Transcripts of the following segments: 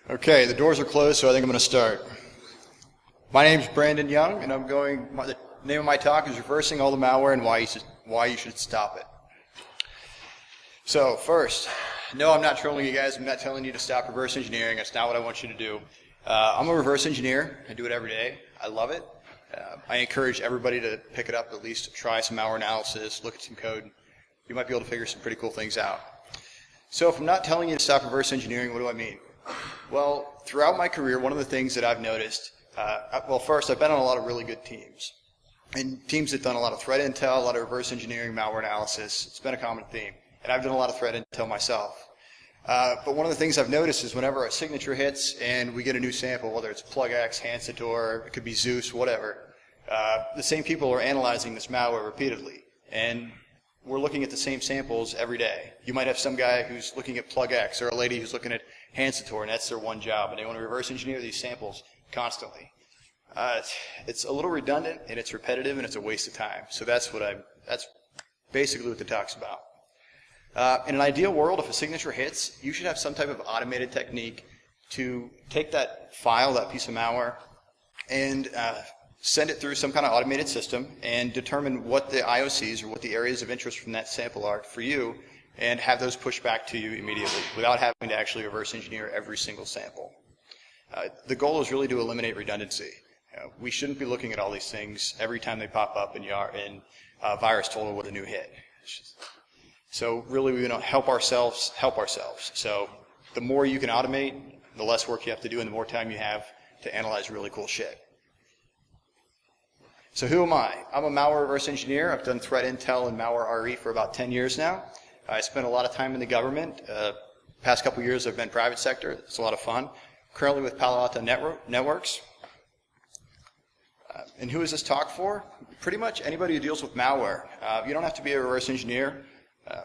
Okay, the doors are closed, so I think I'm going to start. My name is Brandon Young, and the name of my talk is Reversing All the Malware and Why You Should Stop It. So, first, no, I'm not trolling you guys. I'm not telling you to stop reverse engineering. That's not what I want you to do. I'm a reverse engineer. I do it every day. I love it. I encourage everybody to pick it up, at least try some malware analysis, look at some code. You might be able to figure some pretty cool things out. So if I'm not telling you to stop reverse engineering, what do I mean? Well, throughout my career, one of the things that I've noticed, first, I've been on a lot of really good teams. And teams that have done a lot of threat intel, a lot of reverse engineering, malware analysis. It's been a common theme. And I've done a lot of threat intel myself. But one of the things I've noticed is whenever a signature hits and we get a new sample, whether it's PlugX, Hansator, it could be Zeus, whatever, the same people are analyzing this malware repeatedly. And we're looking at the same samples every day. You might have some guy who's looking at PlugX or a lady who's looking at Hansator, and that's their one job, and they want to reverse engineer these samples constantly. It's a little redundant, and it's repetitive, and it's a waste of time. So that's basically what the talk's about. In an ideal world, if a signature hits, you should have some type of automated technique to take that file, that piece of malware, and send it through some kind of automated system and determine what the IOCs or what the areas of interest from that sample are for you and have those pushed back to you immediately without having to actually reverse engineer every single sample. The goal is really to eliminate redundancy. We shouldn't be looking at all these things every time they pop up in Virus Total with a new hit. So really we want to help ourselves. So the more you can automate, the less work you have to do and the more time you have to analyze really cool shit. So who am I? I'm a malware reverse engineer. I've done threat intel and malware RE for about 10 years now. I spent a lot of time in the government. Past couple years I've been private sector. It's a lot of fun. Currently with Palo Alto Networks. And who is this talk for? Pretty much anybody who deals with malware. You don't have to be a reverse engineer.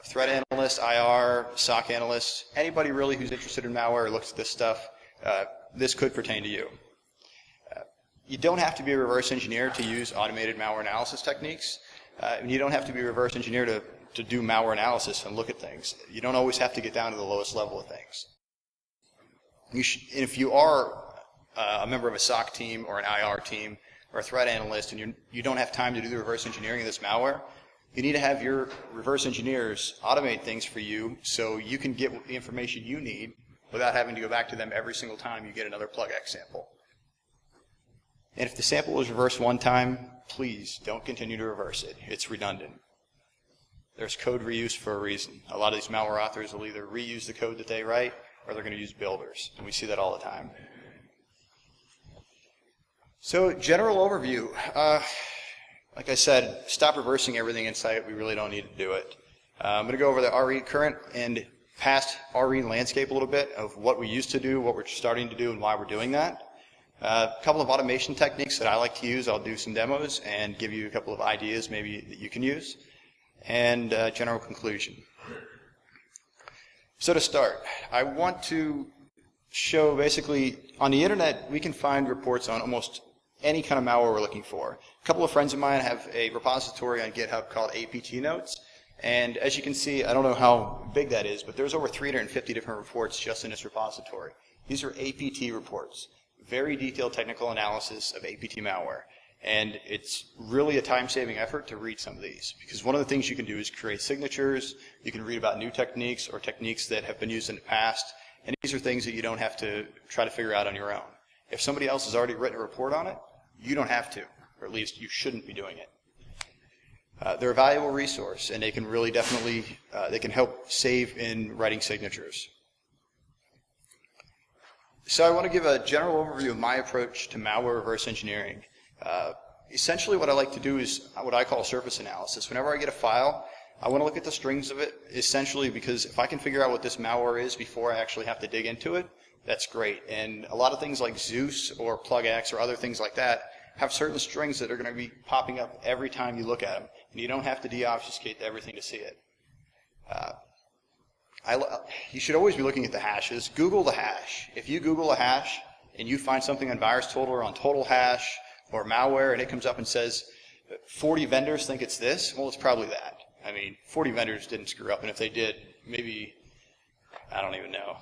Threat analyst, IR, SOC analyst, anybody really who's interested in malware or looks at this stuff, this could pertain to you. You don't have to be a reverse engineer to use automated malware analysis techniques. And you don't have to be a reverse engineer to do malware analysis and look at things. You don't always have to get down to the lowest level of things. If you are a member of a SOC team or an IR team or a threat analyst and you don't have time to do the reverse engineering of this malware, you need to have your reverse engineers automate things for you so you can get the information you need without having to go back to them every single time you get another PlugX sample. And if the sample is reversed one time, please don't continue to reverse it. It's redundant. There's code reuse for a reason. A lot of these malware authors will either reuse the code that they write or they're going to use builders. And we see that all the time. So general overview. Like I said, stop reversing everything in sight. We really don't need to do it. I'm going to go over the current and past RE landscape a little bit of what we used to do, what we're starting to do, and why we're doing that. A couple of automation techniques that I like to use. I'll do some demos and give you a couple of ideas maybe that you can use. And general conclusion. So to start, I want to show basically on the internet we can find reports on almost any kind of malware we're looking for. A couple of friends of mine have a repository on GitHub called APT Notes. And as you can see, I don't know how big that is, but there's over 350 different reports just in this repository. These are APT reports. Very detailed technical analysis of APT malware. And it's really a time-saving effort to read some of these. Because one of the things you can do is create signatures. You can read about new techniques or techniques that have been used in the past. And these are things that you don't have to try to figure out on your own. If somebody else has already written a report on it, you don't have to. Or at least you shouldn't be doing it. They're a valuable resource, and they can really definitely they can help save in writing signatures. So I want to give a general overview of my approach to malware reverse engineering. Essentially what I like to do is what I call surface analysis. Whenever I get a file, I want to look at the strings of it, essentially because if I can figure out what this malware is before I actually have to dig into it, that's great. And a lot of things like Zeus or PlugX or other things like that have certain strings that are going to be popping up every time you look at them. And you don't have to deobfuscate everything to see it. You should always be looking at the hashes. Google the hash. If you Google a hash and you find something on Virus Total or on Total Hash or malware and it comes up and says 40 vendors think it's this, well, it's probably that. I mean, 40 vendors didn't screw up, and if they did, maybe, I don't even know.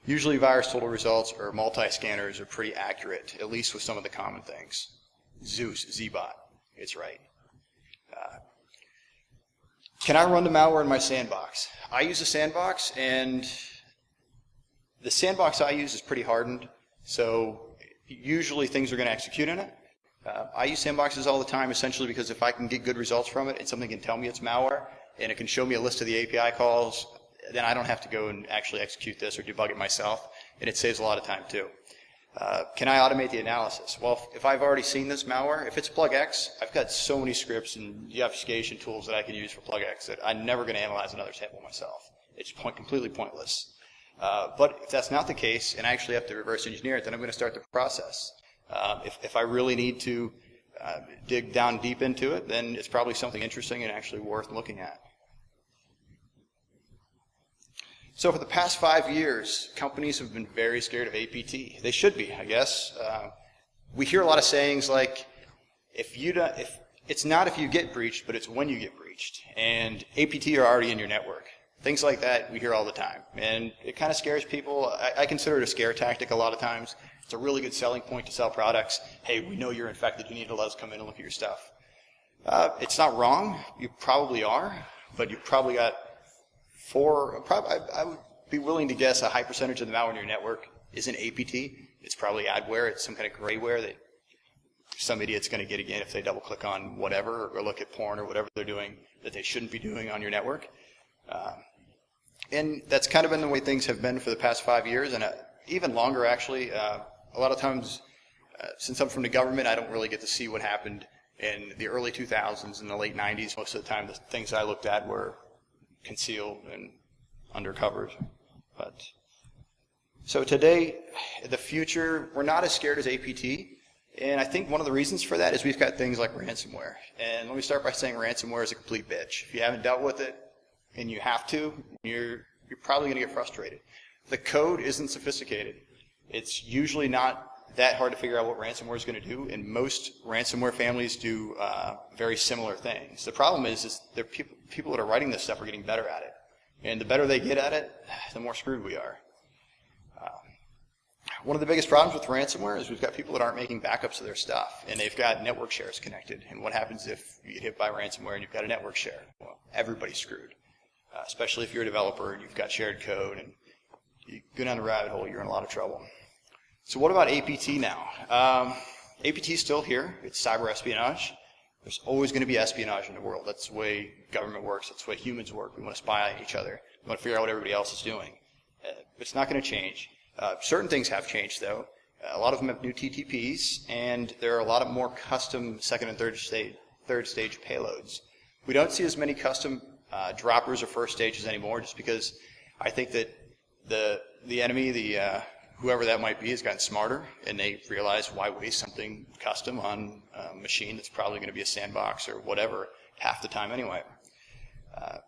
Usually virus total results or multi-scanners are pretty accurate, at least with some of the common things. Zeus, Zbot, it's right. Can I run the malware in my sandbox? I use a sandbox, and the sandbox I use is pretty hardened, so usually things are going to execute in it. I use sandboxes all the time essentially because if I can get good results from it and something can tell me it's malware and it can show me a list of the API calls, then I don't have to go and actually execute this or debug it myself, and it saves a lot of time too. Can I automate the analysis? Well, if I've already seen this malware, if it's plugx, I've got so many scripts and obfuscation tools that I can use for plugx that I'm never going to analyze another sample myself. It's completely pointless. But if that's not the case, and I actually have to reverse engineer it, then I'm going to start the process. If I really need to dig down deep into it, then it's probably something interesting and actually worth looking at. So for the past 5 years, companies have been very scared of APT. They should be, I guess. We hear a lot of sayings like, it's not if you get breached, but it's when you get breached. And APT are already in your network. Things like that we hear all the time. And it kind of scares people. I consider it a scare tactic a lot of times. It's a really good selling point to sell products. Hey, we know you're infected. You need to let us come in and look at your stuff. It's not wrong. You probably are. But you've probably got I would be willing to guess a high percentage of the malware in your network isn't APT. It's probably adware. It's some kind of grayware that some idiot's going to get again if they double click on whatever or look at porn or whatever they're doing that they shouldn't be doing on your network. And that's kind of been the way things have been for the past 5 years, and even longer actually. A lot of times, since I'm from the government, I don't really get to see what happened in the early 2000s and the late 90s. Most of the time the things I looked at were concealed and undercovered. But so today, the future, we're not as scared as APT, and I think one of the reasons for that is we've got things like ransomware. And let me start by saying ransomware is a complete bitch. If you haven't dealt with it and you have to, you're probably going to get frustrated. The code isn't sophisticated. It's usually not that hard to figure out what ransomware is going to do, and most ransomware families do very similar things. The problem is there are people that are writing this stuff are getting better at it, and the better they get at it, the more screwed we are. One of the biggest problems with ransomware is we've got people that aren't making backups of their stuff, and they've got network shares connected. And what happens if you get hit by ransomware and you've got a network share? Well, everybody's screwed, especially if you're a developer and you've got shared code, and you go down the rabbit hole, you're in a lot of trouble. So what about APT now? APT is still here. It's cyber espionage. There's always going to be espionage in the world. That's the way government works. That's the way humans work. We want to spy on each other. We want to figure out what everybody else is doing. It's not going to change. Certain things have changed, though. A lot of them have new TTPs, and there are a lot of more custom second and third stage payloads. We don't see as many custom droppers or first stages anymore, just because I think that the enemy, whoever that might be, has gotten smarter, and they realize why waste something custom on a machine that's probably going to be a sandbox or whatever half the time anyway.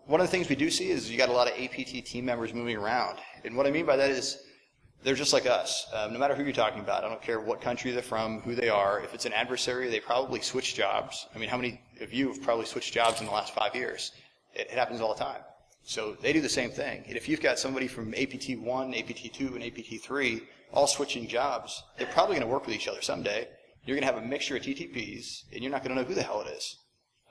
One of the things we do see is you got a lot of APT team members moving around, and what I mean by that is they're just like us. No matter who you're talking about, I don't care what country they're from, who they are. If it's an adversary, they probably switch jobs. I mean, how many of you have probably switched jobs in the last 5 years? It happens all the time. So they do the same thing. And if you've got somebody from APT1, APT2, and APT3 all switching jobs, they're probably going to work with each other someday. You're going to have a mixture of TTPs, and you're not going to know who the hell it is.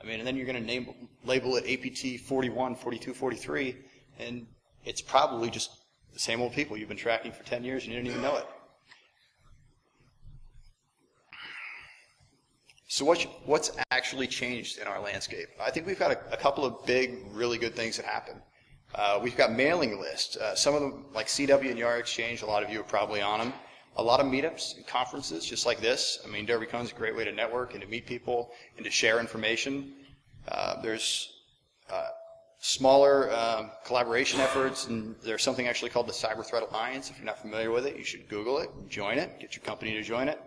I mean, and then you're going to label it APT 41, 42, 43, and it's probably just the same old people you've been tracking for 10 years and you didn't even know it. So what's actually changed in our landscape? I think we've got a couple of big, really good things that happen. We've got mailing lists. Some of them, like CW and Yar Exchange, a lot of you are probably on them. A lot of meetups and conferences just like this. I mean, Derbycon is a great way to network and to meet people and to share information. There's smaller collaboration efforts, and there's something actually called the Cyber Threat Alliance. If you're not familiar with it, you should Google it, join it, get your company to join it.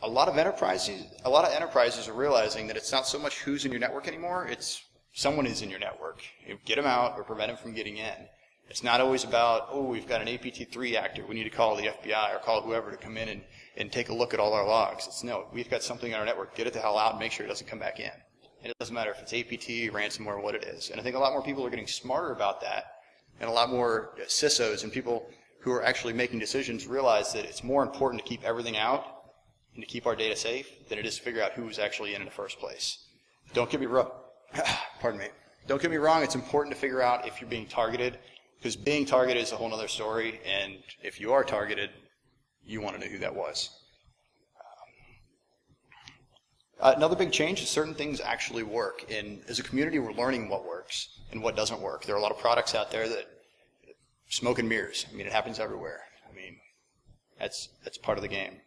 A lot of enterprises are realizing that it's not so much who's in your network anymore, it's someone is in your network. Get them out or prevent them from getting in. It's not always about, oh, we've got an APT3 actor, we need to call the FBI or call whoever to come in and take a look at all our logs. It's no, we've got something on our network, get it the hell out and make sure it doesn't come back in. And it doesn't matter if it's APT, ransomware, what it is. And I think a lot more people are getting smarter about that. And a lot more CISOs and people who are actually making decisions realize that it's more important to keep everything out and to keep our data safe than it is to figure out who was actually in the first place. Don't get me wrong. Pardon me. Don't get me wrong. It's important to figure out if you're being targeted, because being targeted is a whole other story. And if you are targeted, you want to know who that was. Another big change is certain things actually work. And as a community, we're learning what works and what doesn't work. There are a lot of products out there that smoke and mirrors. I mean, it happens everywhere. I mean, that's part of the game.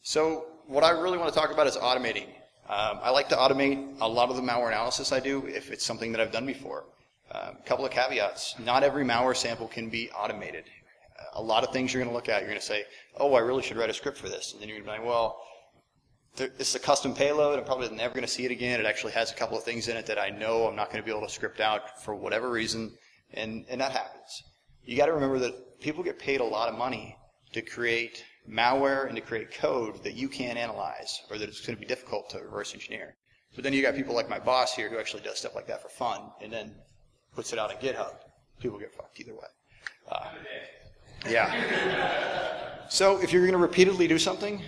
So what I really want to talk about is automating. I like to automate a lot of the malware analysis I do if it's something that I've done before. A couple of caveats. Not every malware sample can be automated. A lot of things you're going to look at, you're going to say, oh, I really should write a script for this. And then you're going to be like, well, this is a custom payload. I'm probably never going to see it again. It actually has a couple of things in it that I know I'm not going to be able to script out for whatever reason. And that happens. You got to remember that people get paid a lot of money to create malware and to create code that you can't analyze or that it's going to be difficult to reverse engineer. But then you got people like my boss here who actually does stuff like that for fun and then puts it out on GitHub. People get fucked either way. Yeah. So if you're going to repeatedly do something,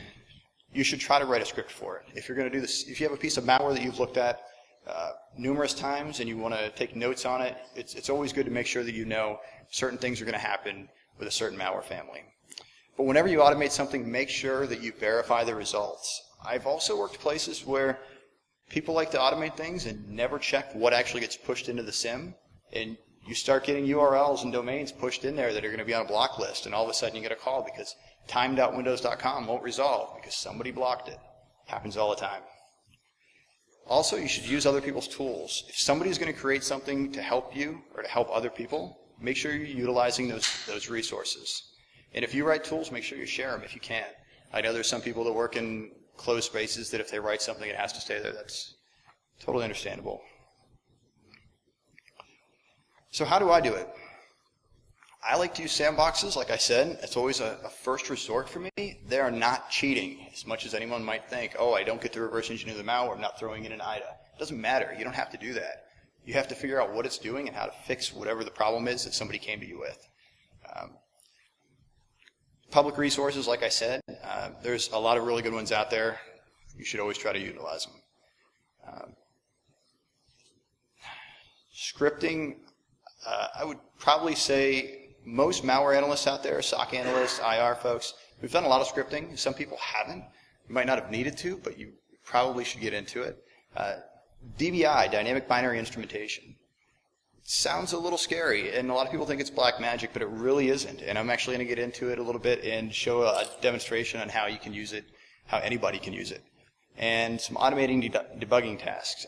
you should try to write a script for it. If you're going to do this, if you have a piece of malware that you've looked at numerous times and you want to take notes on it, it's always good to make sure that you know certain things are going to happen with a certain malware family. But whenever you automate something, make sure that you verify the results. I've also worked places where people like to automate things and never check what actually gets pushed into the SIM, and you start getting URLs and domains pushed in there that are going to be on a block list, and all of a sudden you get a call because time.windows.com won't resolve because somebody blocked it. Happens all the time. Also, you should use other people's tools. If somebody's going to create something to help you or to help other people, make sure you're utilizing those resources. And if you write tools, make sure you share them if you can. I know there's some people that work in closed spaces that if they write something, it has to stay there. That's totally understandable. So how do I do it? I like to use sandboxes, like I said. It's always a first resort for me. They are not cheating, as much as anyone might think, oh, I don't get to reverse engineer the malware, I'm not throwing in an IDA. It doesn't matter. You don't have to do that. You have to figure out what it's doing and how to fix whatever the problem is that somebody came to you with. Public resources, like I said, there's a lot of really good ones out there. You should always try to utilize them. Scripting, I would probably say most malware analysts out there, SOC analysts, IR folks, we've done a lot of scripting. Some people haven't. You might not have needed to, but you probably should get into it. DBI, Dynamic Binary Instrumentation. Sounds a little scary, and a lot of people think it's black magic, but it really isn't. And I'm actually going to get into it a little bit and show a demonstration on how you can use it, how anybody can use it, and some automating debugging tasks.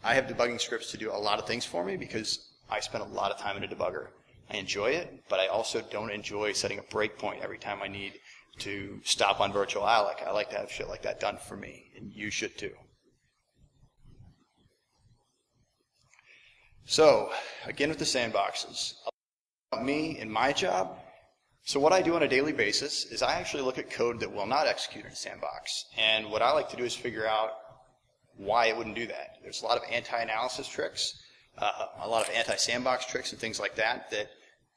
I have debugging scripts to do a lot of things for me because I spend a lot of time in a debugger. I enjoy it, but I also don't enjoy setting a breakpoint every time I need to stop on virtual alloc. I like to have shit like that done for me, and you should too. So, again with the sandboxes, about me and my job. So what I do on a daily basis is I actually look at code that will not execute in a sandbox. And what I like to do is figure out why it wouldn't do that. There's a lot of anti-analysis tricks, a lot of anti-sandbox tricks and things like that that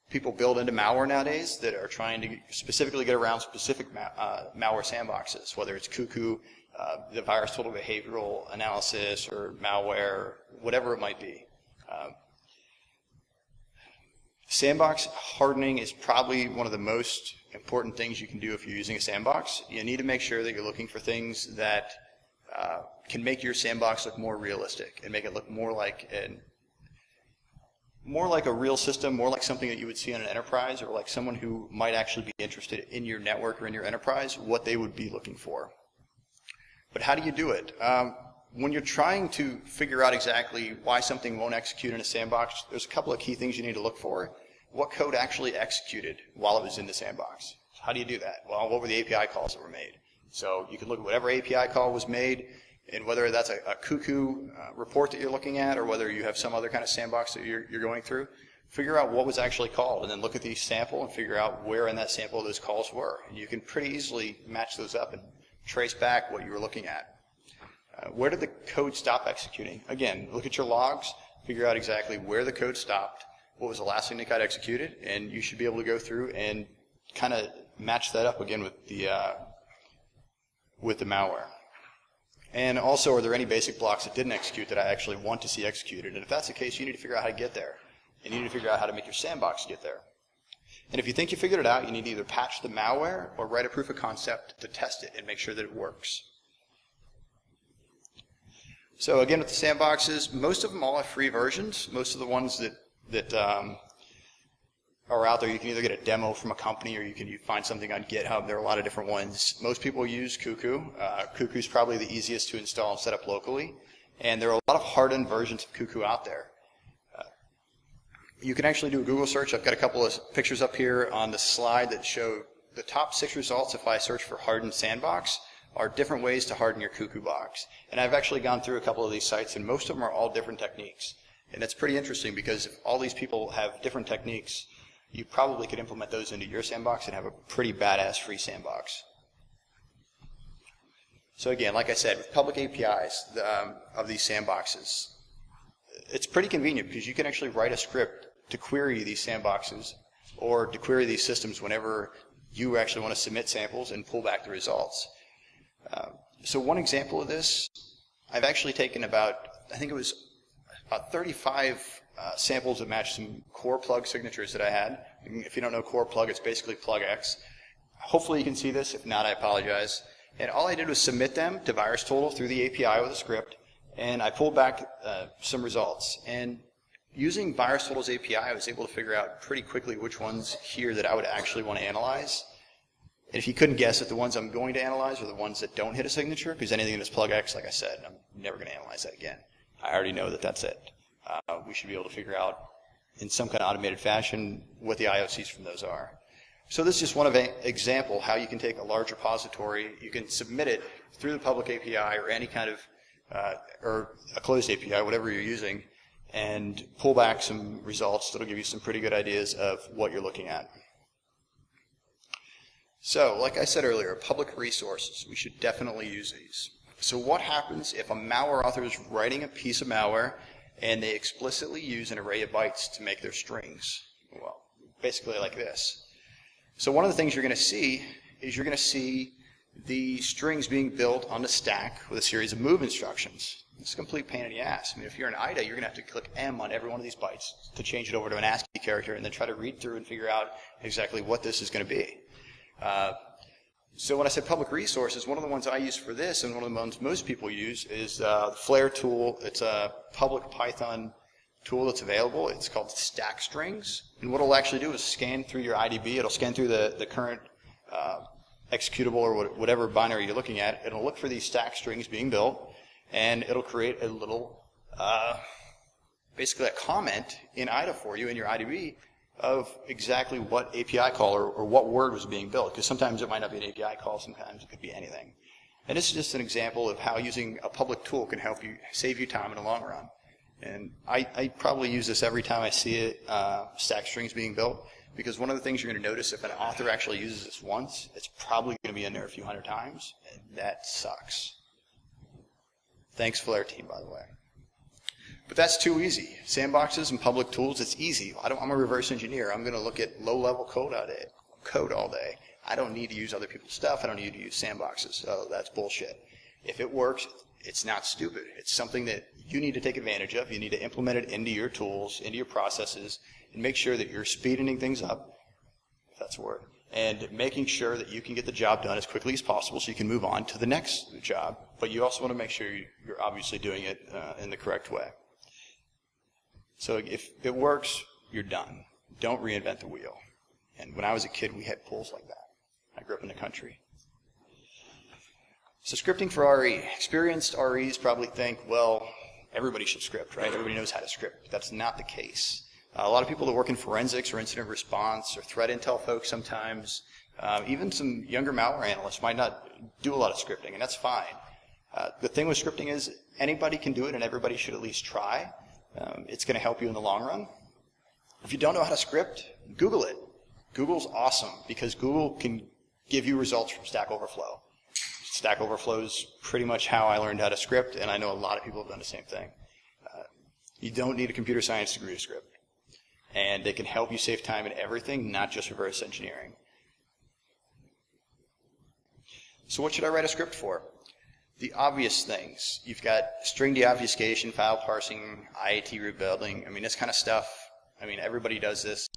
people build into malware nowadays that are trying to specifically get around specific malware sandboxes, whether it's Cuckoo, the virus total behavioral analysis, or malware, whatever it might be. Sandbox hardening is probably one of the most important things you can do if you're using a sandbox. You need to make sure that you're looking for things that can make your sandbox look more realistic and make it look more like a real system, more like something that you would see on an enterprise, or like someone who might actually be interested in your network or in your enterprise, what they would be looking for. But how do you do it? When you're trying to figure out exactly why something won't execute in a sandbox, there's a couple of key things you need to look for. What code actually executed while it was in the sandbox? How do you do that? Well, what were the API calls that were made? So you can look at whatever API call was made, and whether that's a Cuckoo report that you're looking at, or whether you have some other kind of sandbox that you're going through, figure out what was actually called, and then look at the sample and figure out where in that sample those calls were. And you can pretty easily match those up and trace back what you were looking at. Where did the code stop executing? Again, look at your logs. figure out exactly where the code stopped, what was the last thing that got executed, and you should be able to go through and kind of match that up again with the malware. And also, are there any basic blocks that didn't execute that I actually want to see executed? And if that's the case, you need to figure out how to get there. And you need to figure out how to make your sandbox get there. And if you think you figured it out, you need to either patch the malware or write a proof of concept to test it and make sure that it works. So again, with the sandboxes, most of them all have free versions. Most of the ones that are out there, you can either get a demo from a company or you can find something on GitHub. There are a lot of different ones. Most people use Cuckoo. Cuckoo is probably the easiest to install and set up locally. And there are a lot of hardened versions of Cuckoo out there. You can actually do a Google search. I've got a couple of pictures up here on the slide that show the top 6 results if I search for hardened sandbox are different ways to harden your Cuckoo box. And I've actually gone through a couple of these sites, and most of them are all different techniques. And it's pretty interesting because if all these people have different techniques, you probably could implement those into your sandbox and have a pretty badass free sandbox. So again, like I said, with public APIs of these sandboxes, it's pretty convenient because you can actually write a script to query these sandboxes or to query these systems whenever you actually want to submit samples and pull back the results. So one example of this, I've actually taken about 35 samples that match some core plug signatures that I had. If you don't know core plug, it's basically plug X. Hopefully you can see this. If not, I apologize. And all I did was submit them to VirusTotal through the API with a script, and I pulled back some results. And using VirusTotal's API, I was able to figure out pretty quickly which ones here that I would actually want to analyze. And if you couldn't guess it, the ones I'm going to analyze are the ones that don't hit a signature, because anything that's plug X, like I said, I'm never going to analyze that again. I already know that that's it. We should be able to figure out in some kind of automated fashion what the IOCs from those are. So this is just one of an example how you can take a large repository, you can submit it through the public API or any kind of, or a closed API, whatever you're using, and pull back some results that'll give you some pretty good ideas of what you're looking at. So, like I said earlier, public resources, we should definitely use these. So what happens if a malware author is writing a piece of malware and they explicitly use an array of bytes to make their strings? Well, basically like this. So one of the things you're going to see is you're going to see the strings being built on the stack with a series of move instructions. It's a complete pain in the ass. I mean, if you're an IDA, you're going to have to click M on every one of these bytes to change it over to an ASCII character and then try to read through and figure out exactly what this is going to be. So when I said public resources, one of the ones I use for this and one of the ones most people use is the Flare tool. It's a public Python tool that's available. It's called Stack Strings. And what it'll actually do is scan through your IDB. It'll scan through the current executable or whatever binary you're looking at. It'll look for these stack strings being built, and it'll create a little, basically a comment in IDA for you in your IDB of exactly what API call or what word was being built, because sometimes it might not be an API call, sometimes it could be anything. And this is just an example of how using a public tool can help you save you time in the long run. And I probably use this every time I see it, stack strings being built, because one of the things you're going to notice if an author actually uses this once, it's probably going to be in there a few hundred times, and that sucks. Thanks, Flare team, by the way. But that's too easy. Sandboxes and public tools, it's easy. I'm a reverse engineer. I'm going to look at low-level code all day. I don't need to use other people's stuff. I don't need to use sandboxes. So that's bullshit. If it works, it's not stupid. It's something that you need to take advantage of. You need to implement it into your tools, into your processes, and make sure that you're speeding things up, if that's a word, and making sure that you can get the job done as quickly as possible so you can move on to the next job. But you also want to make sure you're obviously doing it in the correct way. So if it works, you're done. Don't reinvent the wheel. And when I was a kid, we had pools like that. I grew up in the country. So scripting for RE. Experienced REs probably think, well, everybody should script, right? Everybody knows how to script. That's not the case. A lot of people that work in forensics or incident response or threat intel folks sometimes, even some younger malware analysts might not do a lot of scripting, and that's fine. The thing with scripting is anybody can do it and everybody should at least try. It's going to help you in the long run. If you don't know how to script, Google it. Google's awesome because Google can give you results from Stack Overflow. Stack Overflow is pretty much how I learned how to script, and I know a lot of people have done the same thing. You don't need a computer science degree to script. And they can help you save time in everything, not just reverse engineering. So what should I write a script for? The obvious things. You've got string deobfuscation, file parsing, IAT rebuilding. I mean, this kind of stuff. I mean, everybody does this.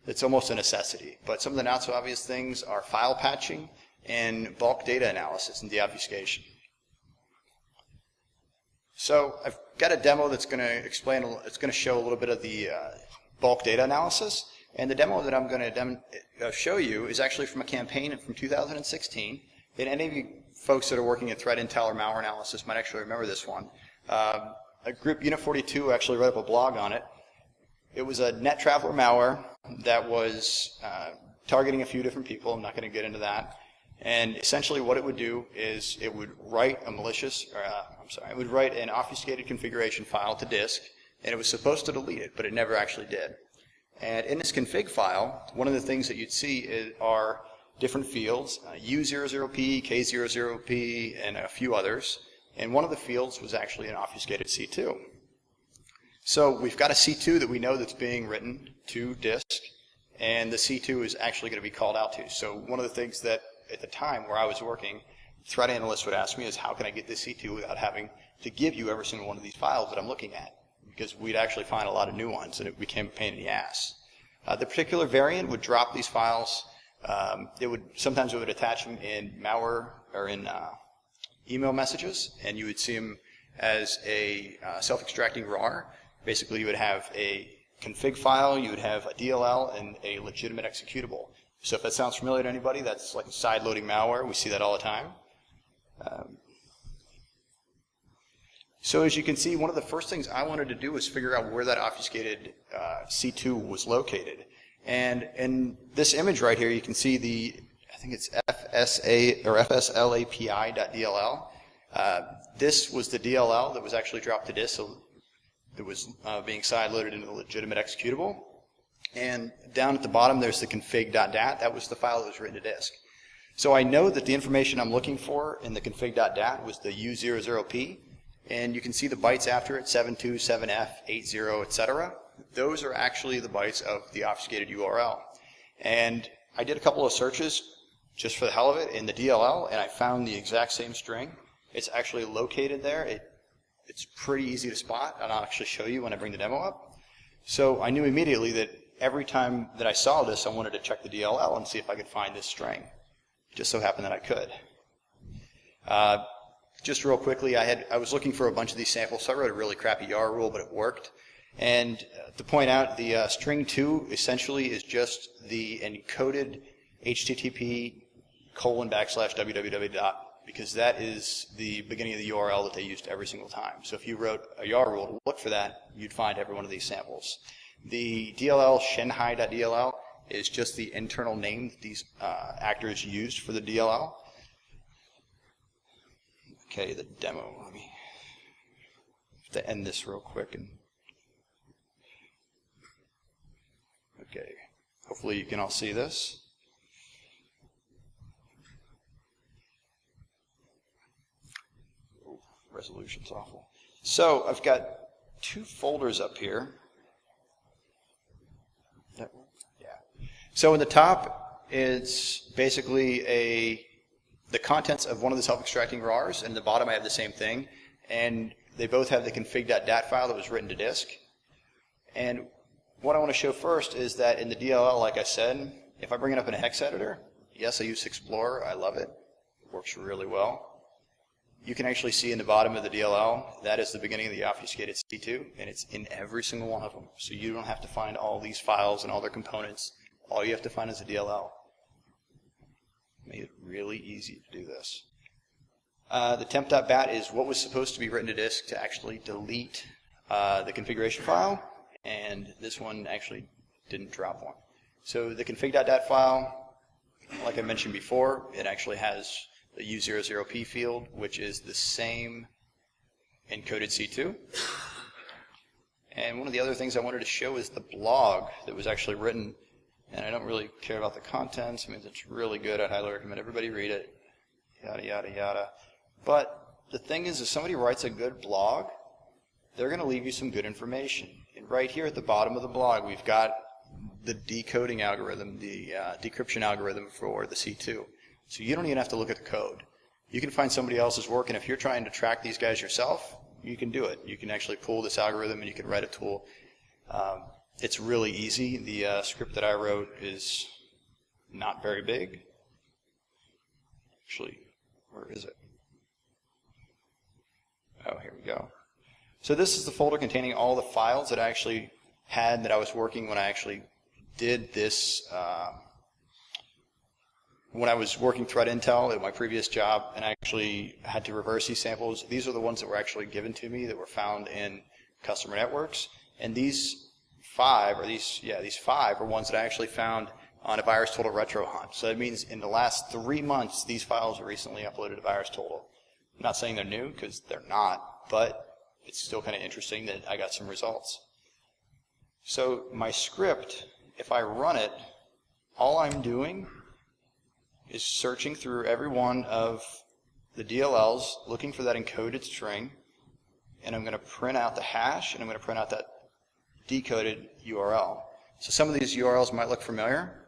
It's almost a necessity. But some of the not so obvious things are file patching and bulk data analysis and deobfuscation. So I've got a demo that's going to explain. It's going to show a little bit of the bulk data analysis. And the demo that I'm going to show you is actually from a campaign from 2016. And any of you folks that are working at threat intel or malware analysis might actually remember this one. A group, Unit 42, actually wrote up a blog on it. It was a net traveler malware that was targeting a few different people. I'm not going to get into that. And essentially what it would do is it would write a malicious, it would write an obfuscated configuration file to disk, and it was supposed to delete it, but it never actually did. And in this config file, one of the things that you'd see are different fields, U00P, K00P, and a few others. And one of the fields was actually an obfuscated C2. So we've got a C2 that we know that's being written to disk, and the C2 is actually going to be called out to. So one of the things that at the time where I was working, threat analysts would ask me is how can I get this C2 without having to give you every single one of these files that I'm looking at? Because we'd actually find a lot of new ones, and it became a pain in the ass. The particular variant would drop these files. Sometimes it would attach them in malware or in email messages, and you would see them as a self-extracting RAR. Basically, you would have a config file, you would have a DLL, and a legitimate executable. So if that sounds familiar to anybody, that's like side-loading malware. We see that all the time. So as you can see, one of the first things I wanted to do was figure out where that obfuscated C2 was located. And in this image right here, you can see I think it's FSA or FSLAPI.dll. This was the DLL that was actually dropped to disk, so it was being side-loaded into the legitimate executable. And down at the bottom, there's the config.dat. That was the file that was written to disk. So I know that the information I'm looking for in the config.dat was the U00P, and you can see the bytes after it, 72, 7F, 80, etc. Those are actually the bytes of the obfuscated URL. And I did a couple of searches just for the hell of it in the DLL, and I found the exact same string. It's actually located there. It's pretty easy to spot, and I'll actually show you when I bring the demo up. So I knew immediately that every time that I saw this, I wanted to check the DLL and see if I could find this string. It just so happened that I could. Just real quickly, I was looking for a bunch of these samples, so I wrote a really crappy YAR rule, but it worked. And to point out, the string 2 essentially is just the encoded http://www. Because that is the beginning of the URL that they used every single time. So if you wrote a YAR rule to look for that, you'd find every one of these samples. The DLL Shanghai.dll is just the internal name that these actors used for the DLL. Okay, the demo. Let me have to end this real quick. Okay, hopefully you can all see this. Resolution's awful. So I've got two folders up here. Yeah. So in the top, it's basically the contents of one of the self-extracting RARs, and in the bottom I have the same thing. And they both have the config.dat file that was written to disk. And what I want to show first is that in the DLL, like I said, if I bring it up in a hex editor, yes, I use Explorer. I love it. It works really well. You can actually see in the bottom of the DLL, that is the beginning of the obfuscated C2, and it's in every single one of them. So you don't have to find all these files and all their components. All you have to find is the DLL. Made it really easy to do this. The temp.bat is what was supposed to be written to disk to actually delete the configuration file, and this one actually didn't drop one. So the config.dat file, like I mentioned before, it actually has the U00P field, which is the same encoded C2. And one of the other things I wanted to show is the blog that was actually written, and I don't really care about the contents. I mean, it's really good. I'd highly recommend everybody read it, yada, yada, yada. But the thing is, if somebody writes a good blog, they're going to leave you some good information. And right here at the bottom of the blog, we've got the decoding algorithm, the decryption algorithm for the C2. So you don't even have to look at the code. You can find somebody else's work, and if you're trying to track these guys yourself, you can do it. You can actually pull this algorithm and you can write a tool. It's really easy. The script that I wrote is not very big. Actually, where is it? Oh, here we go. So this is the folder containing all the files that I actually had that I was working when I actually did this, when I was working threat intel at my previous job and I actually had to reverse these samples. These are the ones that were actually given to me that were found in customer networks. And these five are ones that I actually found on a VirusTotal retro hunt. So that means in the last 3 months, these files were recently uploaded to VirusTotal. I'm not saying they're new, because they're not, but it's still kind of interesting that I got some results. So my script, if I run it, all I'm doing is searching through every one of the DLLs, looking for that encoded string, and I'm going to print out the hash, and I'm going to print out that decoded URL. So some of these URLs might look familiar,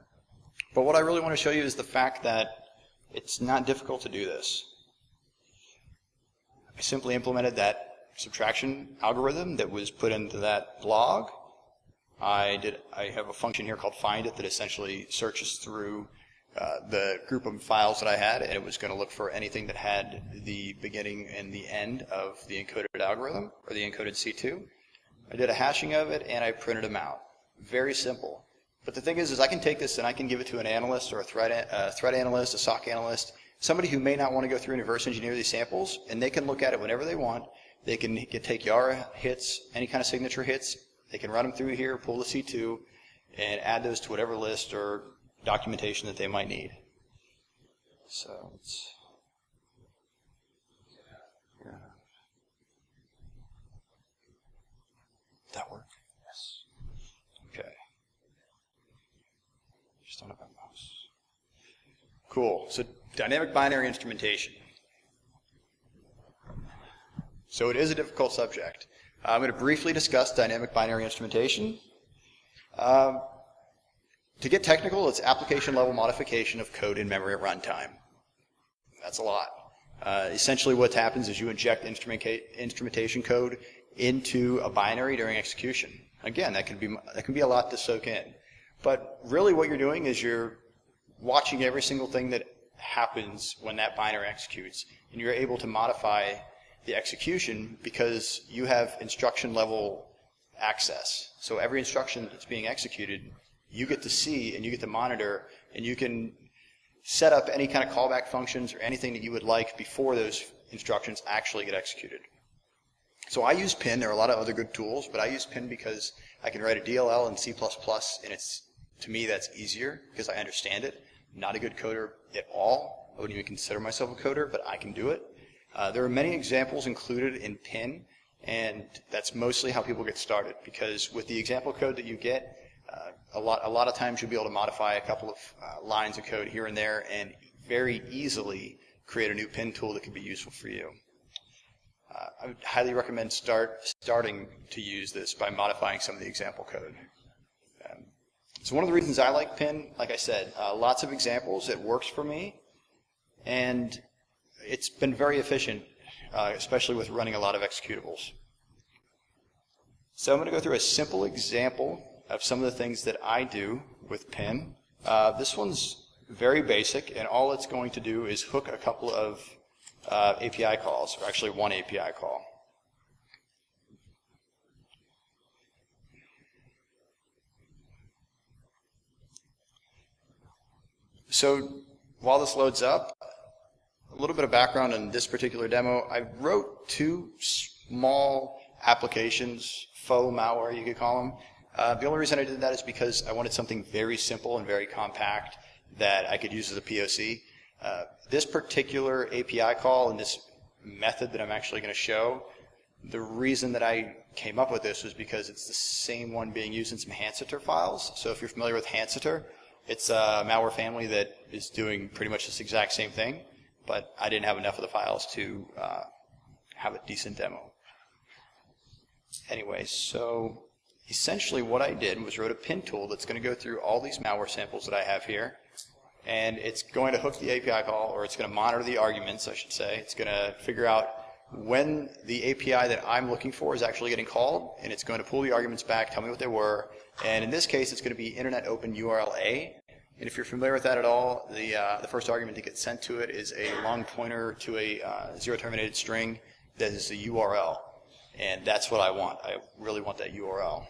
but what I really want to show you is the fact that it's not difficult to do this. I simply implemented that subtraction algorithm that was put into that blog. I have a function here called find it that essentially searches through the group of files that I had, and it was going to look for anything that had the beginning and the end of the encoded algorithm, or the encoded C2. I did a hashing of it, and I printed them out. Very simple. But the thing is I can take this and I can give it to an analyst or a threat analyst, a SOC analyst, somebody who may not want to go through and reverse engineer these samples, and they can look at it whenever they want. They can take Yara hits, any kind of signature hits. They can run them through here, pull the C2, and add those to whatever list or documentation that they might need. So let's. Yeah. Did that work? Yes. Okay. Just don't have my mouse. Cool. So dynamic binary instrumentation. So it is a difficult subject. I'm going to briefly discuss dynamic binary instrumentation. To get technical, it's application level modification of code in memory at runtime. That's a lot. Essentially what happens is you inject instrumentation code into a binary during execution. Again, that can be a lot to soak in. But really what you're doing is you're watching every single thing that happens when that binary executes, and you're able to modify the execution because you have instruction level access. So every instruction that's being executed, you get to see and you get to monitor, and you can set up any kind of callback functions or anything that you would like before those instructions actually get executed. So I use Pin. There are a lot of other good tools, but I use Pin because I can write a DLL in C++, and to me that's easier because I understand it. I'm not a good coder at all. I wouldn't even consider myself a coder, but I can do it. There are many examples included in Pin, and that's mostly how people get started, because with the example code that you get, a lot of times you'll be able to modify a couple of lines of code here and there and very easily create a new Pin tool that can be useful for you. I would highly recommend starting to use this by modifying some of the example code. So one of the reasons I like Pin, like I said, lots of examples, it works for me, and it's been very efficient, especially with running a lot of executables. So I'm going to go through a simple example of some of the things that I do with Pin. This one's very basic, and all it's going to do is hook a couple of API calls, or actually one API call. So while this loads up, a little bit of background on this particular demo. I wrote two small applications, faux malware you could call them. The only reason I did that is because I wanted something very simple and very compact that I could use as a POC. This particular API call and this method that I'm actually going to show, the reason that I came up with this was because it's the same one being used in some Hanseater files. So if you're familiar with Hanseater, it's a malware family that is doing pretty much this exact same thing, but I didn't have enough of the files to have a decent demo. Anyway, so essentially what I did was wrote a pin tool that's going to go through all these malware samples that I have here, and it's going to hook the API call, or it's going to monitor the arguments, I should say. It's going to figure out when the API that I'm looking for is actually getting called, and it's going to pull the arguments back, tell me what they were, and in this case it's going to be Internet Open URL A. And if you're familiar with that at all, the first argument that gets sent to it is a long pointer to a zero-terminated string that is the URL. And that's what I want. I really want that URL.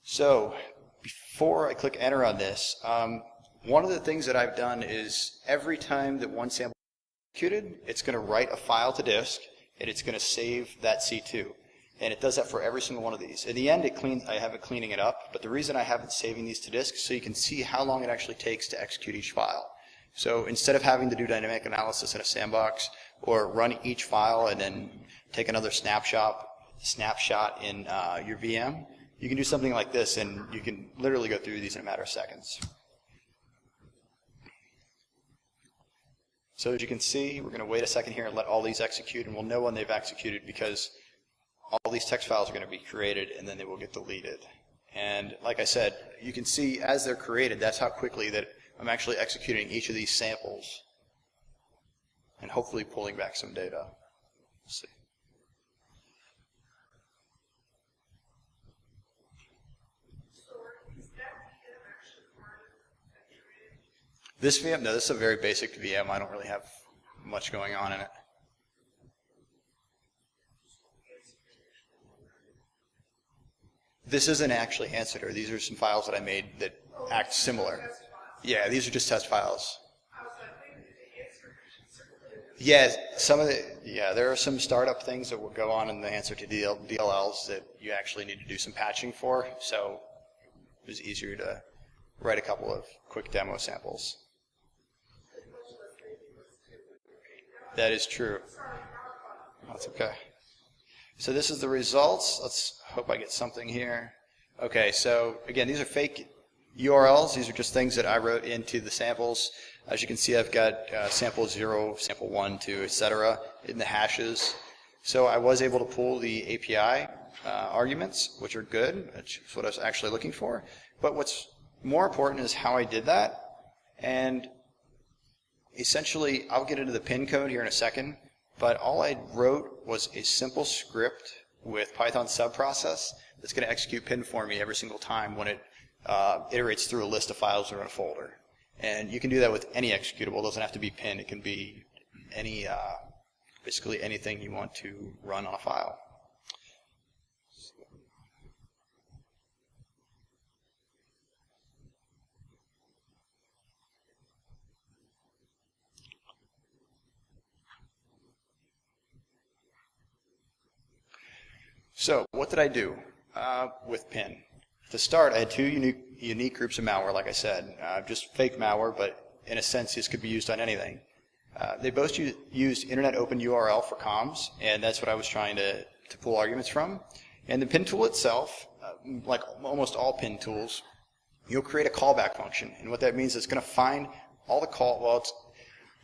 So before I click enter on this, one of the things that I've done is every time that one sample is executed, it's going to write a file to disk, and it's going to save that C2. And it does that for every single one of these. In the end, I have it cleaning it up, but the reason I have it saving these to disk is so you can see how long it actually takes to execute each file. So instead of having to do dynamic analysis in a sandbox, or run each file and then take another snapshot in your VM, you can do something like this, and you can literally go through these in a matter of seconds. So as you can see, we're going to wait a second here and let all these execute, and we'll know when they've executed because all these text files are going to be created and then they will get deleted. And like I said, you can see as they're created, that's how quickly that I'm actually executing each of these samples and hopefully pulling back some data. Let's see. This VM? No, this is a very basic VM. I don't really have much going on in it. This isn't actually Answer. These are some files that I made that act similar. Yeah, these are just test files. Yeah, there are some startup things that will go on in the answer to DLLs that you actually need to do some patching for, so it was easier to write a couple of quick demo samples. That is true. That's okay. So this is the results. Let's hope I get something here. Okay, so again, these are fake URLs. These are just things that I wrote into the samples. As you can see, I've got sample 0, sample 1, 2, etc. in the hashes. So I was able to pull the API arguments, which are good, which is what I was actually looking for. But what's more important is how I did that. And essentially, I'll get into the pin code here in a second, but all I wrote was a simple script with Python subprocess that's going to execute pin for me every single time when it iterates through a list of files that are in a folder. And you can do that with any executable. It doesn't have to be pin. It can be any, basically anything you want to run on a file. So what did I do with pin? To start, I had two unique groups of malware, like I said, just fake malware, but in a sense this could be used on anything. They both used Internet Open URL for comms, and that's what I was trying to pull arguments from. And the pin tool itself, like almost all pin tools, you'll create a callback function, and what that means is it's going to find all the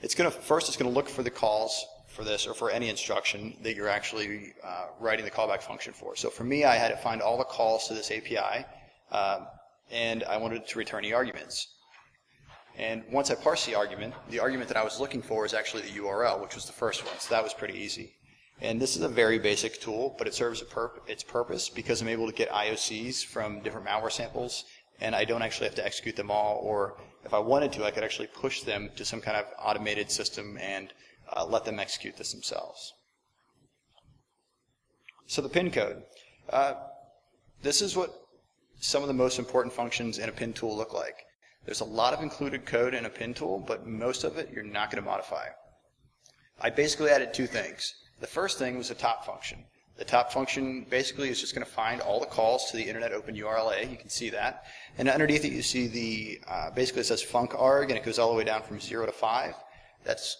it's going to look for the calls for this or for any instruction that you're actually writing the callback function for. So for me, I had to find all the calls to this API, and I wanted to return the arguments. And once I parsed the argument that I was looking for is actually the URL, which was the first one, so that was pretty easy. And this is a very basic tool, but it serves its purpose because I'm able to get IOCs from different malware samples, and I don't actually have to execute them all, or if I wanted to, I could actually push them to some kind of automated system and let them execute this themselves. So the pin code. This is what some of the most important functions in a pin tool look like. There's a lot of included code in a pin tool, but most of it you're not going to modify. I basically added two things. The first thing was the top function. The top function basically is just going to find all the calls to the Internet Open URL. You can see that. And underneath it you see the, basically it says funcarg, and it goes all the way down from 0 to 5. That's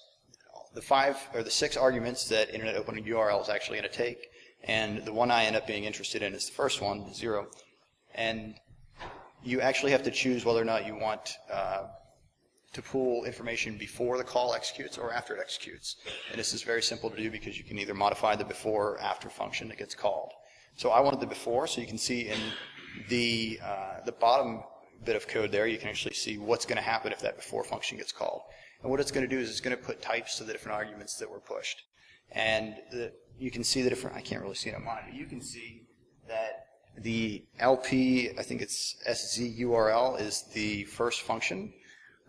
the 6 arguments that Internet Open URL is actually going to take. And the one I end up being interested in is the first one, 0. And you actually have to choose whether or not you want to pull information before the call executes or after it executes. And this is very simple to do because you can either modify the before or after function that gets called. So I wanted the before, so you can see in the bottom bit of code there, you can actually see what's going to happen if that before function gets called. And what it's going to do is it's going to put types to the different arguments that were pushed. And you can see the different, I can't really see it on mine, but you can see that the LP, I think it's SZURL, is the first function,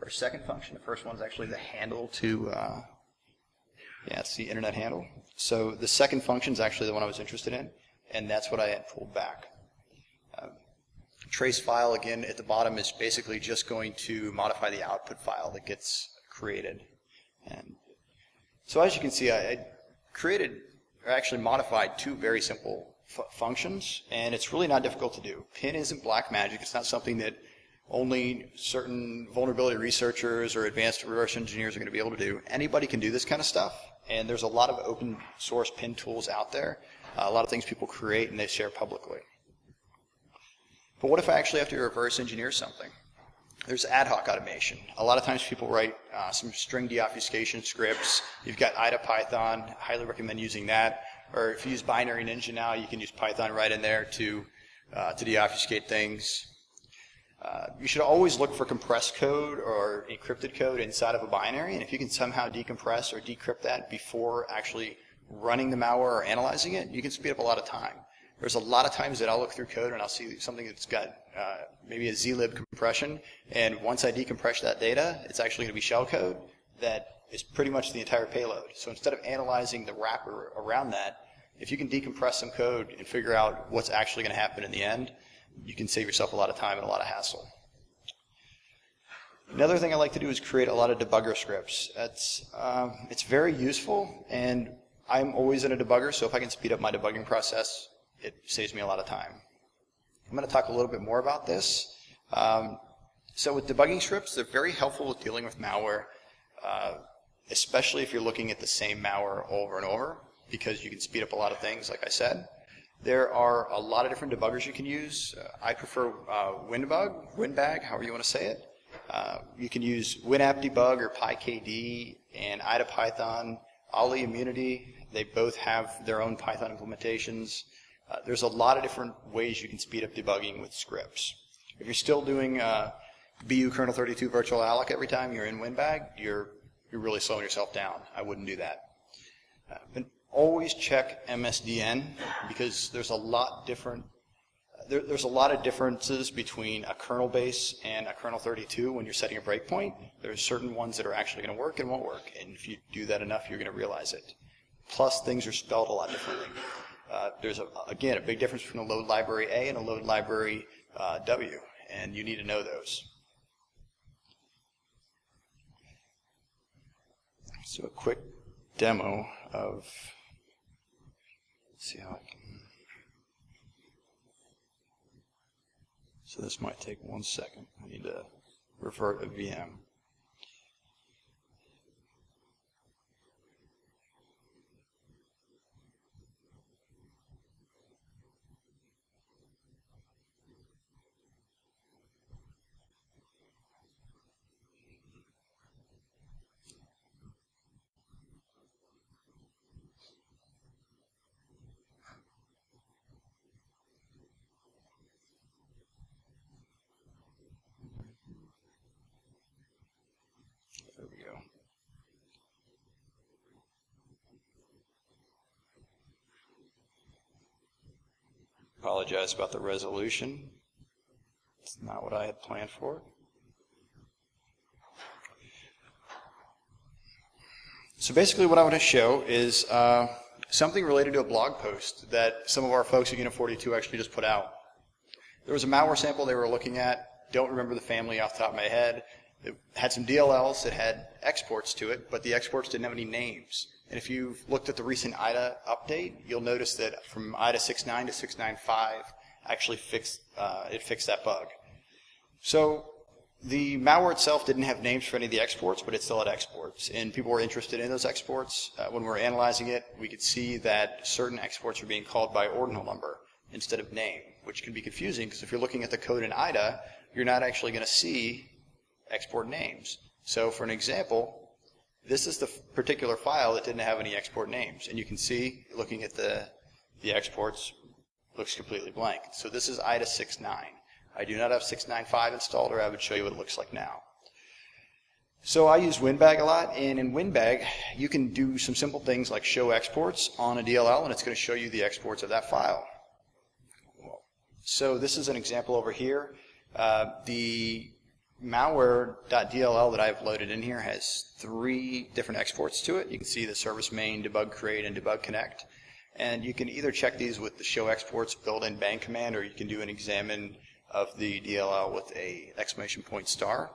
or second function. The first one's actually the handle to, yeah, it's the internet handle. So the second function is actually the one I was interested in, and that's what I had pulled back. Trace file, again, at the bottom is basically just going to modify the output file that gets created. And so as you can see, I created, or actually modified, two very simple functions, and it's really not difficult to do. PIN isn't black magic. It's not something that only certain vulnerability researchers or advanced reverse engineers are going to be able to do. Anybody can do this kind of stuff, and there's a lot of open source PIN tools out there. A lot of things people create and they share publicly. But what if I actually have to reverse engineer something? There's ad hoc automation. A lot of times people write some string deobfuscation scripts. You've got IDA Python. I highly recommend using that. Or if you use Binary Ninja now, you can use Python right in there to deobfuscate things. You should always look for compressed code or encrypted code inside of a binary, and if you can somehow decompress or decrypt that before actually running the malware or analyzing it, you can speed up a lot of time. There's a lot of times that I'll look through code and I'll see something that's got maybe a zlib compression, and once I decompress that data, it's actually going to be shellcode that is pretty much the entire payload. So instead of analyzing the wrapper around that, if you can decompress some code and figure out what's actually going to happen in the end, you can save yourself a lot of time and a lot of hassle. Another thing I like to do is create a lot of debugger scripts. It's very useful, and I'm always in a debugger, so if I can speed up my debugging process, it saves me a lot of time. I'm going to talk a little bit more about this. So with debugging scripts, they're very helpful with dealing with malware, especially if you're looking at the same malware over and over, because you can speed up a lot of things, like I said. There are a lot of different debuggers you can use. I prefer WinBag, however you want to say it. You can use WinAppDebug or PyKD and IDA Python, Ali Immunity. They both have their own Python implementations. There's a lot of different ways you can speed up debugging with scripts. If you're still doing BU kernel 32 virtual alloc every time you're in WinBag, you're really slowing yourself down. I wouldn't do that. But always check MSDN, because there's a lot different. There's a lot of differences between a kernel base and a kernel 32 when you're setting a breakpoint. There's certain ones that are actually going to work and won't work, and if you do that enough, you're going to realize it. Plus, things are spelled a lot differently. There's, again, a big difference between a load library A and a load library W, and you need to know those. So a quick demo of, let's see how I can, so this might take 1 second. I need to revert a VM. There we go. Apologize about the resolution. It's not what I had planned for. So basically what I want to show is something related to a blog post that some of our folks at Unit 42 actually just put out. There was a malware sample they were looking at. Don't remember the family off the top of my head. It had some DLLs that had exports to it, but the exports didn't have any names. And if you've looked at the recent IDA update, you'll notice that from IDA 6.9 to 6.9.5 actually fixed that bug. So the malware itself didn't have names for any of the exports, but it still had exports. And people were interested in those exports. When we were analyzing it, we could see that certain exports were being called by ordinal number instead of name, which can be confusing because if you're looking at the code in IDA, you're not actually going to see export names. So for an example, this is the particular file that didn't have any export names. And you can see, looking at the exports, looks completely blank. So this is IDA 6.9. I do not have 6.9.5 installed, or I would show you what it looks like now. So I use WinBag a lot, and in WinBag you can do some simple things like show exports on a DLL, and it's going to show you the exports of that file. So this is an example over here. The malware.dll that I've loaded in here has 3 different exports to it. You can see the service main, debug create, and debug connect. And you can either check these with the show exports built-in bang command, or you can do an examine of the DLL with a ! star.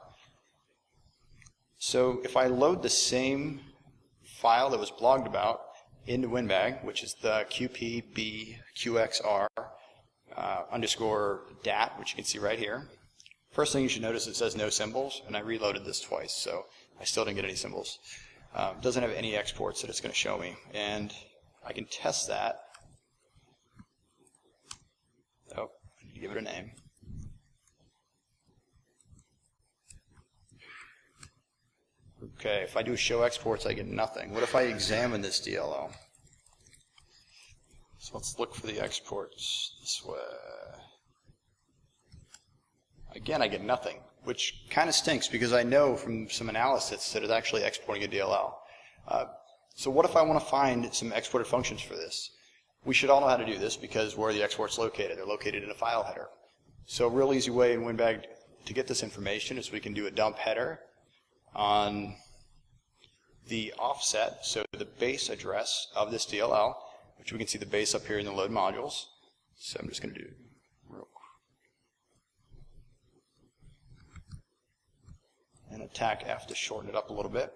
So if I load the same file that was blogged about into WinBag, which is the qpbqxr _ dat, which you can see right here. First thing you should notice, it says no symbols, and I reloaded this twice, so I still didn't get any symbols. It doesn't have any exports that it's going to show me, and I can test that. Oh, I need to give it a name. Okay, if I do show exports, I get nothing. What if I examine this DLL? So let's look for the exports this way. Again, I get nothing, which kind of stinks because I know from some analysis that it's actually exporting a DLL. So what if I want to find some exported functions for this? We should all know how to do this because where are the exports located? They're located in a file header. So a real easy way in WinBag to get this information is we can do a dump header on the offset, so the base address of this DLL, which we can see the base up here in the load modules. So I'm just going to do real quick. And attack F to shorten it up a little bit.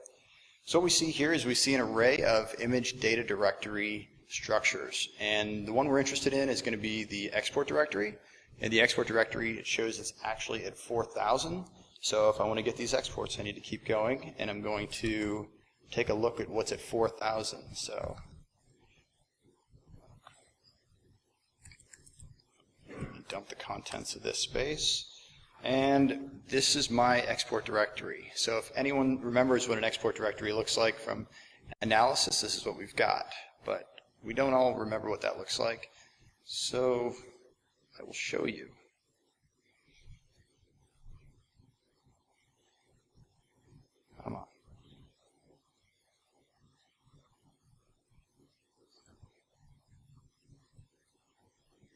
So what we see here is we see an array of image data directory structures. And the one we're interested in is going to be the export directory. And the export directory, it shows it's actually at 4,000. So if I want to get these exports, I need to keep going, and I'm going to take a look at what's at 4,000. So dump the contents of this space, and this is my export directory. So if anyone remembers what an export directory looks like from analysis, this is what we've got. But we don't all remember what that looks like, so I will show you. Come on.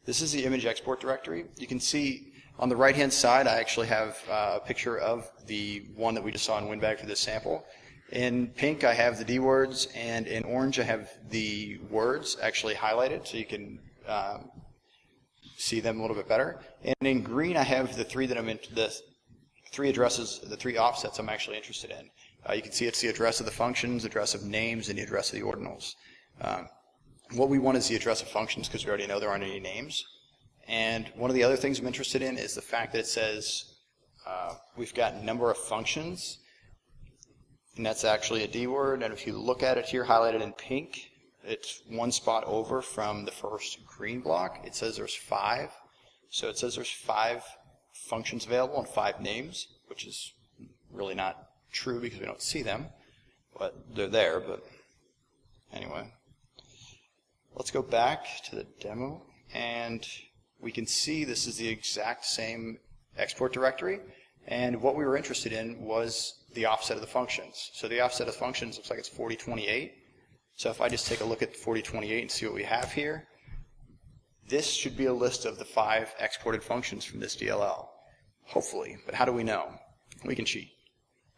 This is the image export directory. You can see on the right-hand side, I actually have a picture of the one that we just saw in WinBag for this sample. In pink, I have the D words, and in orange, I have the words actually highlighted, so you can see them a little bit better. And in green, I have the 3 that I'm in, the 3 addresses, the 3 offsets I'm actually interested in. You can see it's the address of the functions, address of names, and the address of the ordinals. What we want is the address of functions because we already know there aren't any names. And one of the other things I'm interested in is the fact that it says we've got number of functions, and that's actually a D word. And if you look at it here highlighted in pink, it's 1 spot over from the first green block. It says there's 5. So it says there's 5 functions available and 5 names, which is really not true because we don't see them, but they're there. But anyway, let's go back to the demo, and we can see this is the exact same export directory, and what we were interested in was the offset of the functions. So the offset of functions looks like it's 4028. So if I just take a look at 4028 and see what we have here, this should be a list of the 5 exported functions from this DLL, hopefully. But how do we know? We can cheat.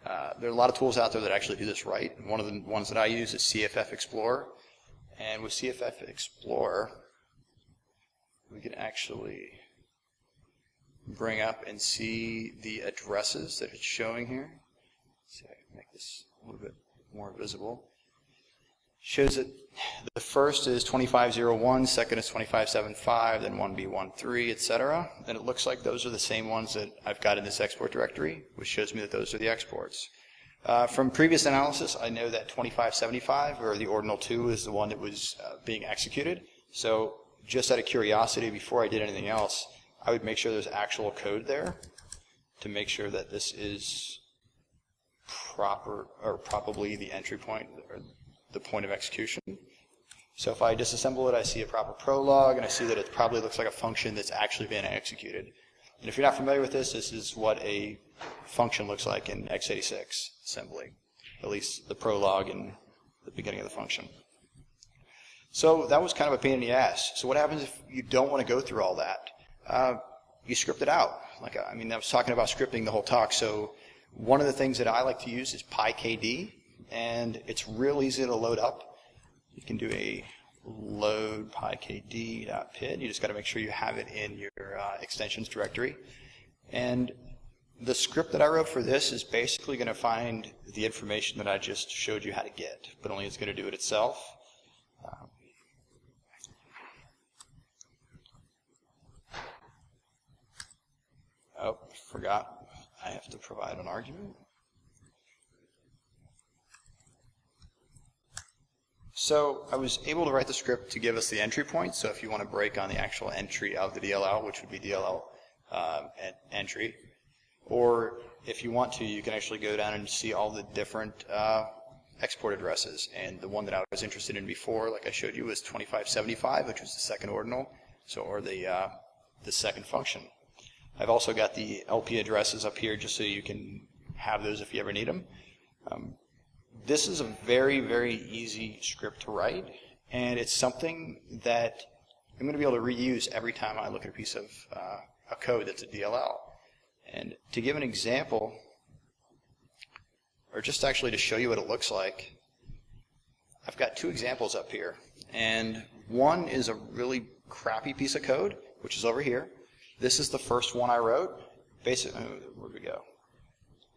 There are a lot of tools out there that actually do this right. One of the ones that I use is CFF Explorer. And with CFF Explorer, we can actually bring up and see the addresses that it's showing here. So I can make this a little bit more visible. Shows that the first is 2501, second is 2575, then 1B13, etc. And it looks like those are the same ones that I've got in this export directory, which shows me that those are the exports. From previous analysis, I know that 2575, or the ordinal 2, is the one that was being executed. So just out of curiosity, before I did anything else, I would make sure there's actual code there to make sure that this is probably the entry point or the point of execution. So if I disassemble it, I see a proper prologue, and I see that it probably looks like a function that's actually been executed. And if you're not familiar with this, this is what a function looks like in x86 assembly, at least the prologue and the beginning of the function. So that was kind of a pain in the ass. So what happens if you don't want to go through all that? You script it out. I was talking about scripting the whole talk, so one of the things that I like to use is PyKD, and it's real easy to load up. You can do a load pykd.pid. You just got to make sure you have it in your extensions directory. And the script that I wrote for this is basically going to find the information that I just showed you how to get, but only it's going to do it itself. Oh, forgot. I have to provide an argument. So I was able to write the script to give us the entry point. So if you want to break on the actual entry of the DLL, which would be DLL entry, or if you want to, you can actually go down and see all the different export addresses. And the one that I was interested in before, like I showed you, was 2575, which was the second ordinal, or the second function. I've also got the LP addresses up here just so you can have those if you ever need them. This is a very, very easy script to write, and it's something that I'm going to be able to reuse every time I look at a piece of a code that's a DLL. And to give an example, or just actually to show you what it looks like, I've got two examples up here. And one is a really crappy piece of code, which is over here. This is the first one I wrote. Basically, where'd we go?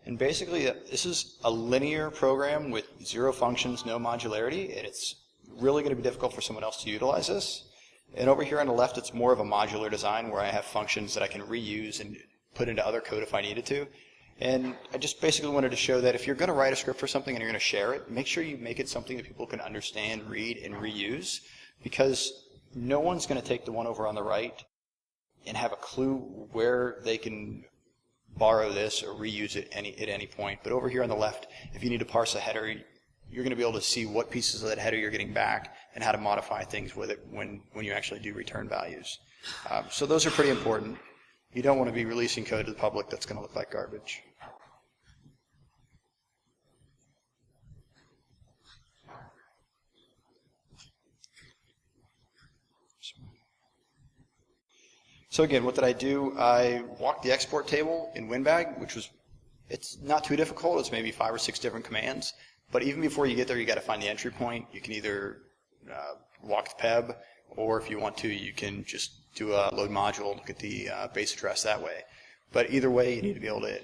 And basically, this is a linear program with 0 functions, no modularity, and it's really going to be difficult for someone else to utilize this. And over here on the left, it's more of a modular design where I have functions that I can reuse and put into other code if I needed to. And I just basically wanted to show that if you're going to write a script for something and you're going to share it, make sure you make it something that people can understand, read, and reuse, because no one's going to take the one over on the right and have a clue where they can borrow this or reuse it at any point. But over here on the left, if you need to parse a header, you're going to be able to see what pieces of that header you're getting back and how to modify things with it when you actually do return values. So those are pretty important. You don't want to be releasing code to the public that's going to look like garbage. So again, what did I do? I walked the export table in Winbag, it's not too difficult. It's maybe 5 or 6 different commands. But even before you get there, you got to find the entry point. You can either walk the PEB, or if you want to, you can just do a load module, look at the base address that way. But either way, you need to be able to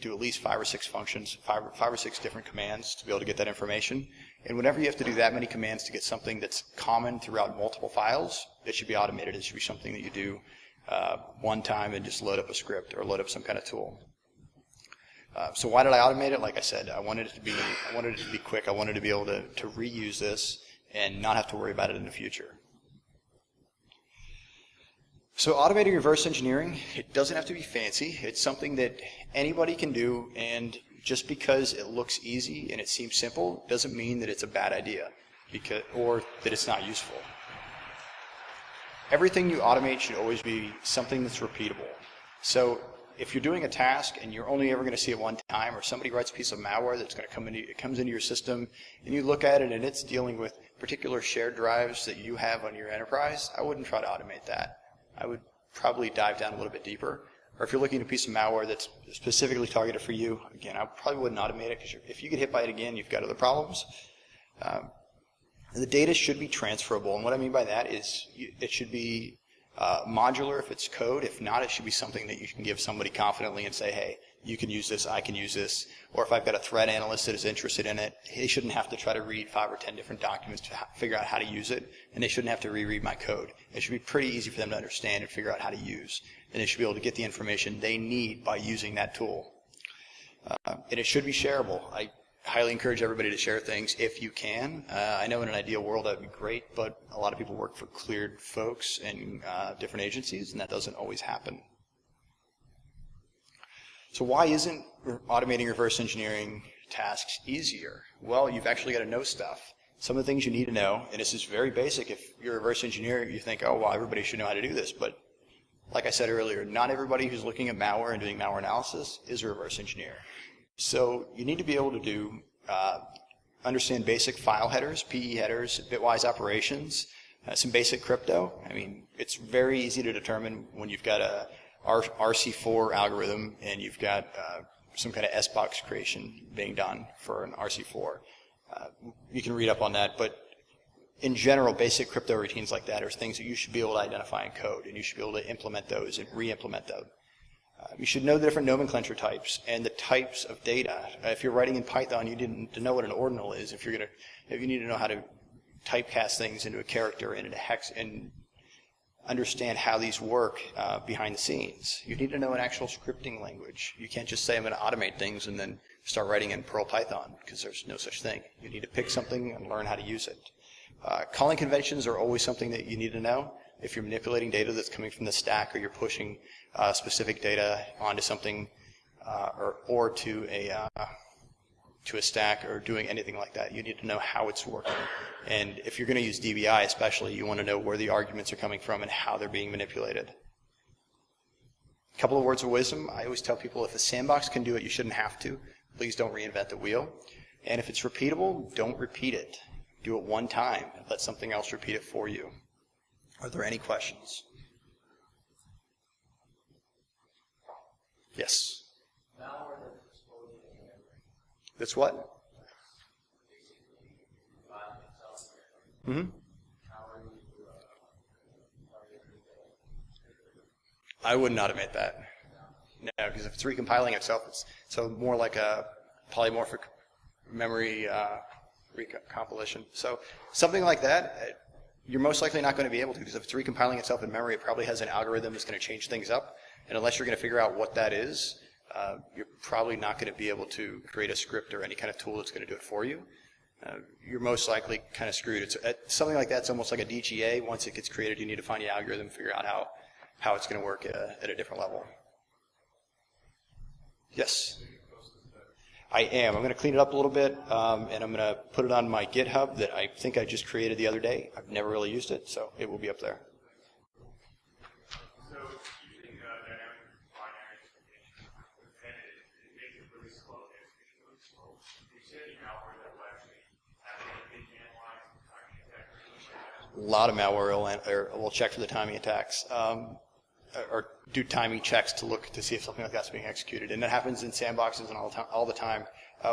do at least 5 or 6 functions, 5 or 6 different commands to be able to get that information. And whenever you have to do that many commands to get something that's common throughout multiple files, it should be automated. It should be something that you do one time and just load up a script or load up some kind of tool. So why did I automate it? Like I said, I wanted it to be quick. I wanted to be able to reuse this and not have to worry about it in the future. So automating reverse engineering, it doesn't have to be fancy. It's something that anybody can do, and just because it looks easy and it seems simple doesn't mean that it's a bad idea or that it's not useful. Everything you automate should always be something that's repeatable. So if you're doing a task and you're only ever going to see it one time, or somebody writes a piece of malware that's going to comes into your system, and you look at it and it's dealing with particular shared drives that you have on your enterprise, I wouldn't try to automate that. I would probably dive down a little bit deeper. Or if you're looking at a piece of malware that's specifically targeted for you, again, I probably wouldn't automate it, because if you get hit by it again, you've got other problems. The data should be transferable, and what I mean by that is it should be modular if it's code. If not, it should be something that you can give somebody confidently and say, hey, you can use this, I can use this. Or if I've got a threat analyst that is interested in it, they shouldn't have to try to read 5 or 10 different documents to figure out how to use it, and they shouldn't have to reread my code. It should be pretty easy for them to understand and figure out how to use, and they should be able to get the information they need by using that tool. And it should be shareable. I highly encourage everybody to share things if you can. I know in an ideal world that would be great, but a lot of people work for cleared folks and different agencies, and that doesn't always happen. So why isn't automating reverse engineering tasks easier? Well, you've actually got to know stuff. Some of the things you need to know, and this is very basic. If you're a reverse engineer, you think, oh, well, everybody should know how to do this. But like I said earlier, not everybody who's looking at malware and doing malware analysis is a reverse engineer. So you need to be able to do understand basic file headers, PE headers, bitwise operations, some basic crypto. I mean, it's very easy to determine when you've got a RC4 algorithm and you've got some kind of S-box creation being done for an RC4. You can read up on that, but in general, basic crypto routines like that are things that you should be able to identify in code, and you should be able to implement those and re-implement them. You should know the different nomenclature types and the types of data. If you're writing in Python, you need to know what an ordinal is. If you need to know how to typecast things into a character and into hex and understand how these work behind the scenes. You need to know an actual scripting language. You can't just say I'm going to automate things and then start writing in Perl Python, because there's no such thing. You need to pick something and learn how to use it. Calling conventions are always something that you need to know. If you're manipulating data that's coming from the stack, or you're pushing specific data onto something or to a stack, or doing anything like that, you need to know how it's working. And if you're going to use DBI especially, you want to know where the arguments are coming from and how they're being manipulated. A couple of words of wisdom. I always tell people, if a sandbox can do it, you shouldn't have to. Please don't reinvent the wheel. And if it's repeatable, don't repeat it. Do it one time and let something else repeat it for you. Are there any questions? Yes? That's what? Mm-hmm. I wouldn't automate that. No, because if it's recompiling itself, it's so more like a polymorphic memory recompilation. So something like that, you're most likely not going to be able to, because if it's recompiling itself in memory, it probably has an algorithm that's going to change things up. And unless you're going to figure out what that is, you're probably not going to be able to create a script or any kind of tool that's going to do it for you. You're most likely kind of screwed. It's something like that's almost like a DGA. Once it gets created, you need to find the algorithm, figure out how it's going to work at a different level. Yes? I am. I'm going to clean it up a little bit, and I'm going to put it on my GitHub that I think I just created the other day. I've never really used it, so it will be up there. So using dynamic binary instrumentation, it makes it really slow. It's really slow. You said any malware that will actually have anything analyzed and timing attacks? A lot of malware will check for the timing attacks. Or do timing checks to look to see if something like that's being executed, and it happens in sandboxes and all the time,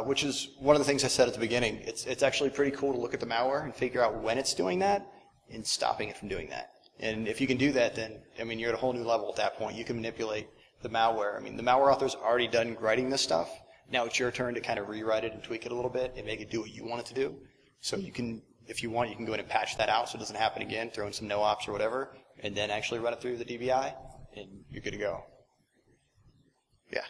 which is one of the things I said at the beginning. It's actually pretty cool to look at the malware and figure out when it's doing that and stopping it from doing that. And if you can do that, then I mean you're at a whole new level at that point. You can manipulate the malware. I mean the malware author's already done writing this stuff. Now it's your turn to kind of rewrite it and tweak it a little bit and make it do what you want it to do. So you can, if you want, you can go in and patch that out so it doesn't happen again. Throw in some no ops or whatever, and then actually run it through the DBI. And you're good to go. Yeah.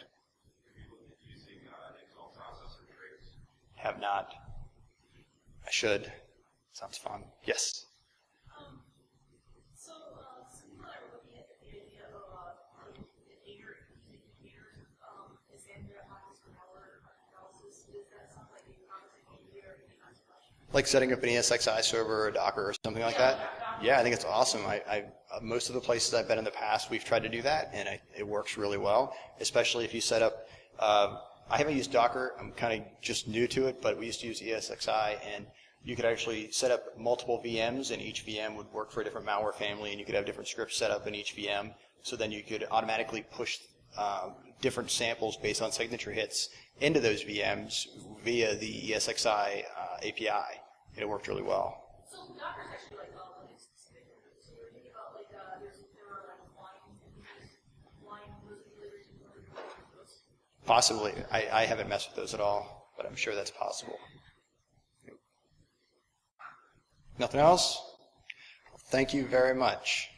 Have not. I should. Sounds fun. Yes. So some people are looking at the idea of container using containers as anti-attacks for malware analysis. Does that sound like a conversation here or any kind of question? Like setting up an ESXi server or Docker or something like that? Yeah, I think it's awesome. Most of the places I've been in the past, we've tried to do that, and it works really well, especially if you set up, I haven't used Docker, I'm kind of just new to it, but we used to use ESXi, and you could actually set up multiple VMs, and each VM would work for a different malware family, and you could have different scripts set up in each VM, so then you could automatically push different samples based on signature hits into those VMs via the ESXi API, and it worked really well. So Docker's actually like Linux specific. So you're thinking about like there are like line deliveries and those. Possibly. I haven't messed with those at all, but I'm sure that's possible. Nothing else? Thank you very much.